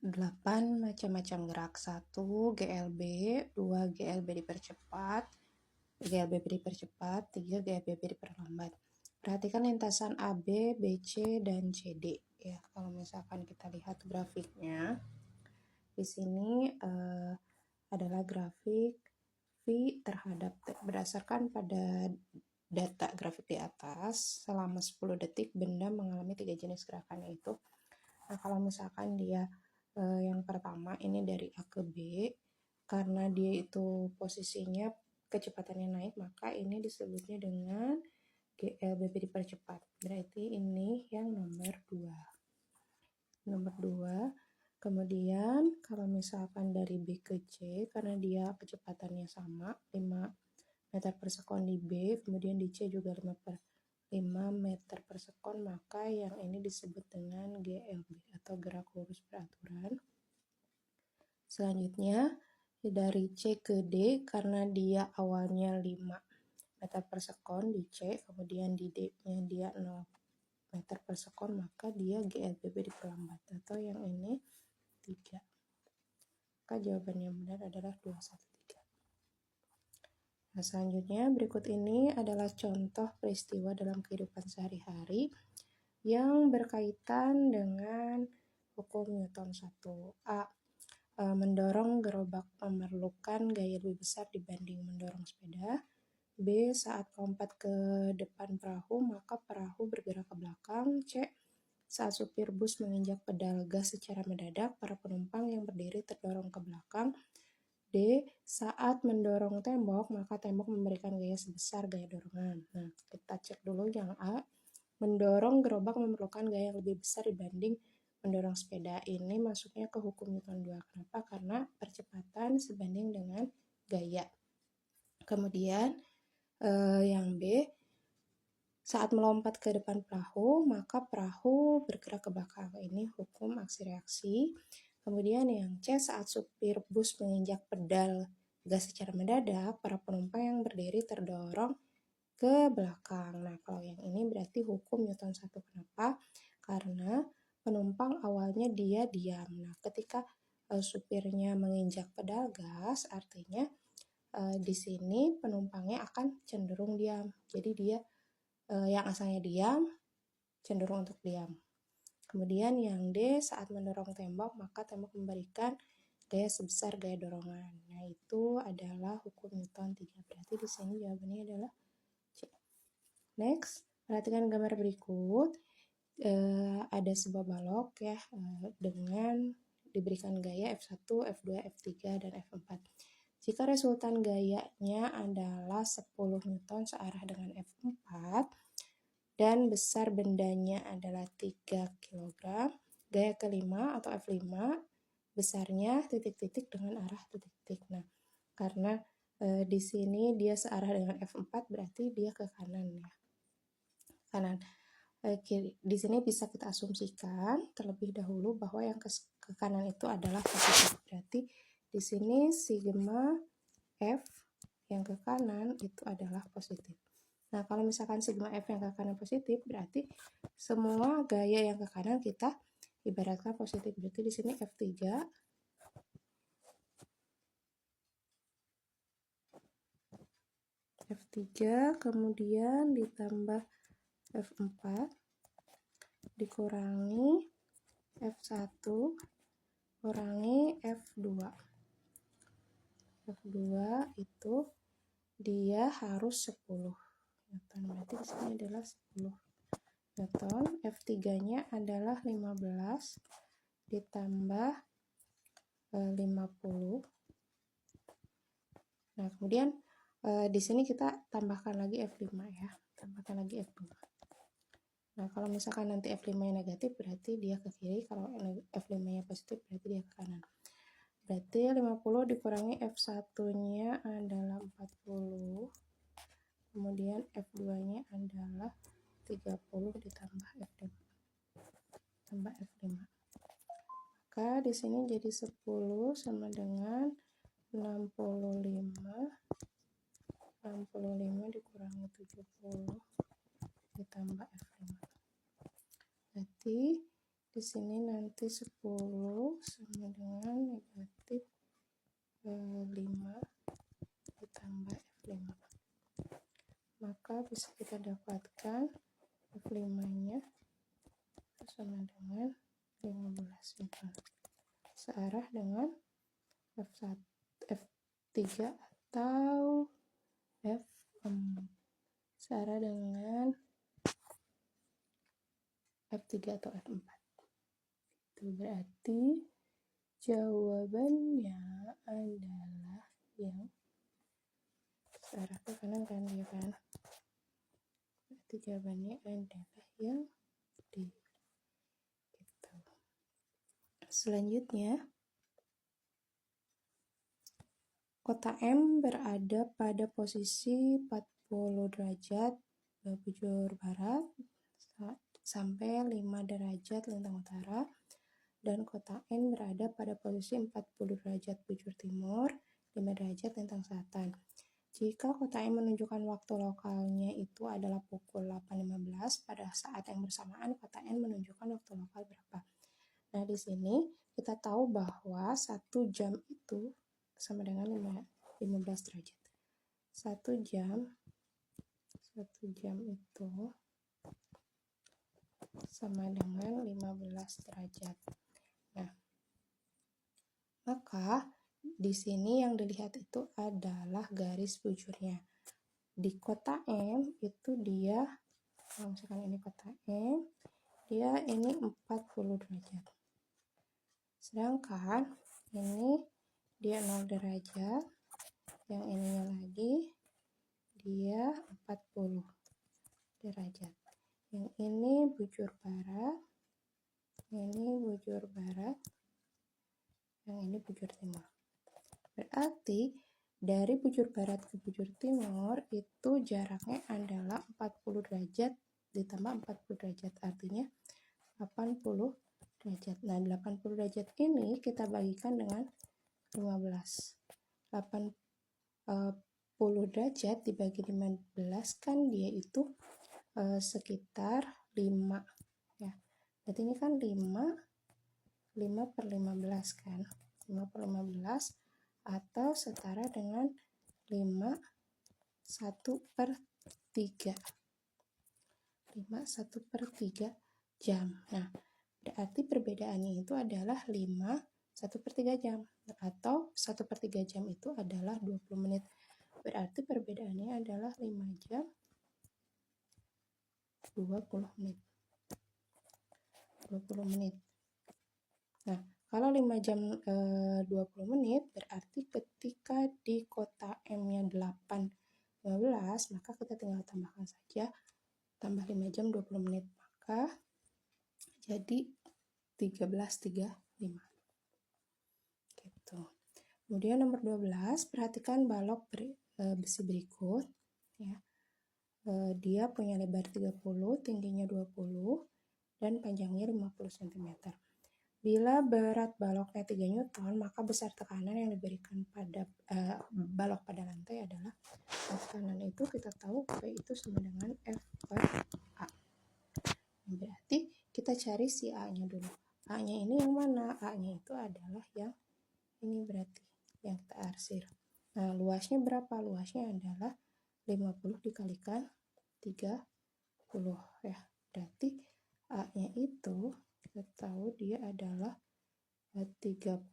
8 macam-macam gerak. 1 GLB, 2 GLB dipercepat, 3 GLB diperlambat. Perhatikan lintasan AB, BC, dan CD ya. Kalau misalkan kita lihat grafiknya, di sini adalah grafik V terhadap T. Berdasarkan pada data grafik di atas, selama 10 detik benda mengalami 3 jenis gerakan, yaitu kalau misalkan dia yang pertama ini dari A ke B, karena dia itu posisinya kecepatannya naik, maka ini disebutnya dengan GLBB dipercepat. Berarti ini yang nomor 2. Nomor 2. Kemudian kalau misalkan dari B ke C, karena dia kecepatannya sama 5 meter per sekon di B, kemudian di C juga 5 meter per sekon, maka yang ini disebut dengan GLB atau gerak lurus beraturan. Selanjutnya dari C ke D, karena dia awalnya 5 meter per sekon di C, kemudian di D-nya dia 0 meter per sekon, maka dia GLBB diperlambat, atau yang ini 3. Maka jawaban yang benar adalah 2, 1, 3. Nah, selanjutnya berikut ini adalah contoh peristiwa dalam kehidupan sehari-hari yang berkaitan dengan hukum Newton 1. A. Mendorong gerobak memerlukan gaya lebih besar dibanding mendorong sepeda. B. Saat melompat ke depan perahu, maka perahu bergerak ke belakang. C. Saat supir bus menginjak pedal gas secara mendadak, para penumpang yang berdiri terdorong ke belakang. D. Saat mendorong tembok, maka tembok memberikan gaya sebesar gaya dorongan. Nah, kita cek dulu yang A. Mendorong gerobak memerlukan gaya yang lebih besar dibanding mendorong sepeda. Ini masuknya ke hukum Newton 2. Kenapa? Karena percepatan sebanding dengan gaya. Kemudian yang B, saat melompat ke depan perahu, maka perahu bergerak ke belakang. Ini hukum aksi reaksi. Kemudian yang C, saat supir bus menginjak pedal gas secara mendadak, para penumpang yang berdiri terdorong ke belakang. Nah, kalau yang ini berarti hukum Newton 1. Kenapa? Karena penumpang awalnya dia diam. Nah, ketika supirnya menginjak pedal gas, artinya di sini penumpangnya akan cenderung diam. Jadi dia yang asalnya diam cenderung untuk diam. Kemudian yang D, saat mendorong tembok, maka tembok memberikan gaya sebesar gaya dorongan. Nah, itu adalah hukum Newton 3. Berarti di sini jawabannya adalah C. Next, perhatikan gambar berikut. Ada sebuah balok ya dengan diberikan gaya F1, F2, F3, dan F4. Jika resultan gayanya adalah 10 Newton searah dengan F4 dan besar bendanya adalah 3 kg, gaya kelima atau F5 besarnya titik-titik dengan arah titik-titik. Nah, karena di sini dia searah dengan F4, berarti dia ke kanan ya. Kanan. Di sini bisa kita asumsikan terlebih dahulu bahwa yang ke kanan itu adalah positif. Berarti di sini sigma F yang ke kanan itu adalah positif. Nah, kalau misalkan sigma F yang ke kanan positif, berarti semua gaya yang ke kanan kita ibaratkan positif. Berarti di sini F3 kemudian ditambah F4 dikurangi F1 kurangi F2. F2 itu dia harus 10 Newton. Berarti di sini adalah 10 Newton. F3-nya adalah 15 ditambah 50. Nah, kemudian di sini kita tambahkan lagi F5 ya. Tambahkan lagi F2. Nah, kalau misalkan nanti F5-nya negatif, berarti dia ke kiri. Kalau F5-nya positif, berarti dia ke kanan. Berarti 50 dikurangi F1-nya adalah 40. Kemudian F2-nya adalah 30 ditambah F5. Tambah F5. Maka di sini jadi 10 sama dengan 65. 65 dikurangi 70 ditambah F5. Berarti Di sini nanti 10 sama dengan negatif 5 ditambah F5. Maka bisa kita dapatkan F5-nya sama dengan 15 Newton. Searah dengan F1, F3 atau F4. Searah dengan F3 atau F4. Itu berarti jawabannya adalah yang searah ke kanan kan ya kan. Berarti jawabannya adalah yang D. Gitu. Selanjutnya, kota M berada pada posisi 40 derajat bujur barat sampai 5 derajat lintang utara, dan kota N berada pada posisi 40 derajat bujur timur, 5 derajat lintang selatan. Jika kota M menunjukkan waktu lokalnya itu adalah pukul 8.15, pada saat yang bersamaan kota N menunjukkan waktu lokal berapa. Nah, di sini kita tahu bahwa 1 jam itu sama dengan 15 derajat. 1 jam itu sama dengan 15 derajat. Nah, maka di sini yang dilihat itu adalah garis bujurnya. Di kota M itu dia, kalau misalkan ini kota M, dia ini 40 derajat. Sedangkan ini dia 0 derajat, yang ininya lagi dia 40 derajat. Yang ini bujur barat, ini bujur barat, yang ini bujur timur. Berarti dari bujur barat ke bujur timur itu jaraknya adalah 40 derajat ditambah 40 derajat, artinya 80 derajat. Nah, 80 derajat ini kita bagikan dengan 15. 80 derajat dibagi 15 kan dia itu sekitar 5 ya. Berarti ini kan 5 per 15 kan. 5 per 15 atau setara dengan 5 1 per 3. 5 1 per 3 jam. Nah, berarti perbedaannya itu adalah 5 1 per 3 jam. Atau 1 per 3 jam itu adalah 20 menit. Berarti perbedaannya adalah 5 jam 20 menit. 20 menit. Nah, kalau 5 jam 20 menit berarti ketika di kota M-nya 8.15, maka kita tinggal tambahkan saja, tambah 5 jam 20 menit, maka jadi 13.35. Gitu. Kemudian nomor 12, perhatikan balok besi berikut ya. Dia punya lebar 30, tingginya 20, dan panjangnya 50 cm. Bila berat baloknya 3 Newton, maka besar tekanan yang diberikan pada balok pada lantai adalah, tekanan itu kita tahu P itu sama dengan F per A. Berarti kita cari si A-nya dulu. A-nya ini yang mana? A-nya itu adalah yang ini, berarti yang kita arsir. Nah, luasnya berapa? Luasnya adalah 50 dikalikan 30 ya. Berarti A-nya itu kita tahu dia adalah 30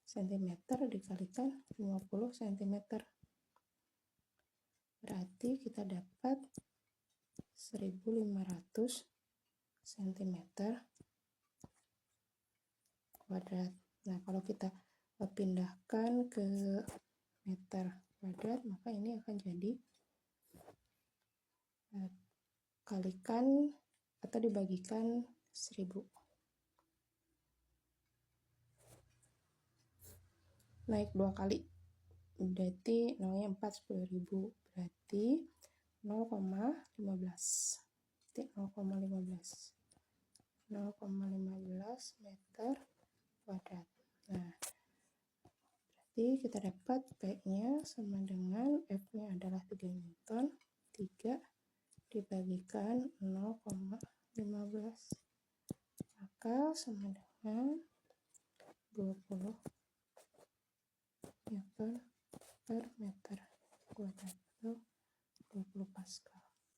cm dikalikan 50 cm. Berarti kita dapat 1500 cm kuadrat. Nah, kalau kita pindahkan ke meter kuadrat, maka ini akan jadi kalikan atau dibagikan 1000. Naik 2 kali. Berarti nolnya 4, 10.000. Berarti 0,15. Berarti 0,15. 0,15 meter kuadrat. Nah, berarti kita dapat P-nya sama dengan F-nya adalah 3 Newton. 3 dibagikan 0,15 maka sama dengan 20 Newton per meter.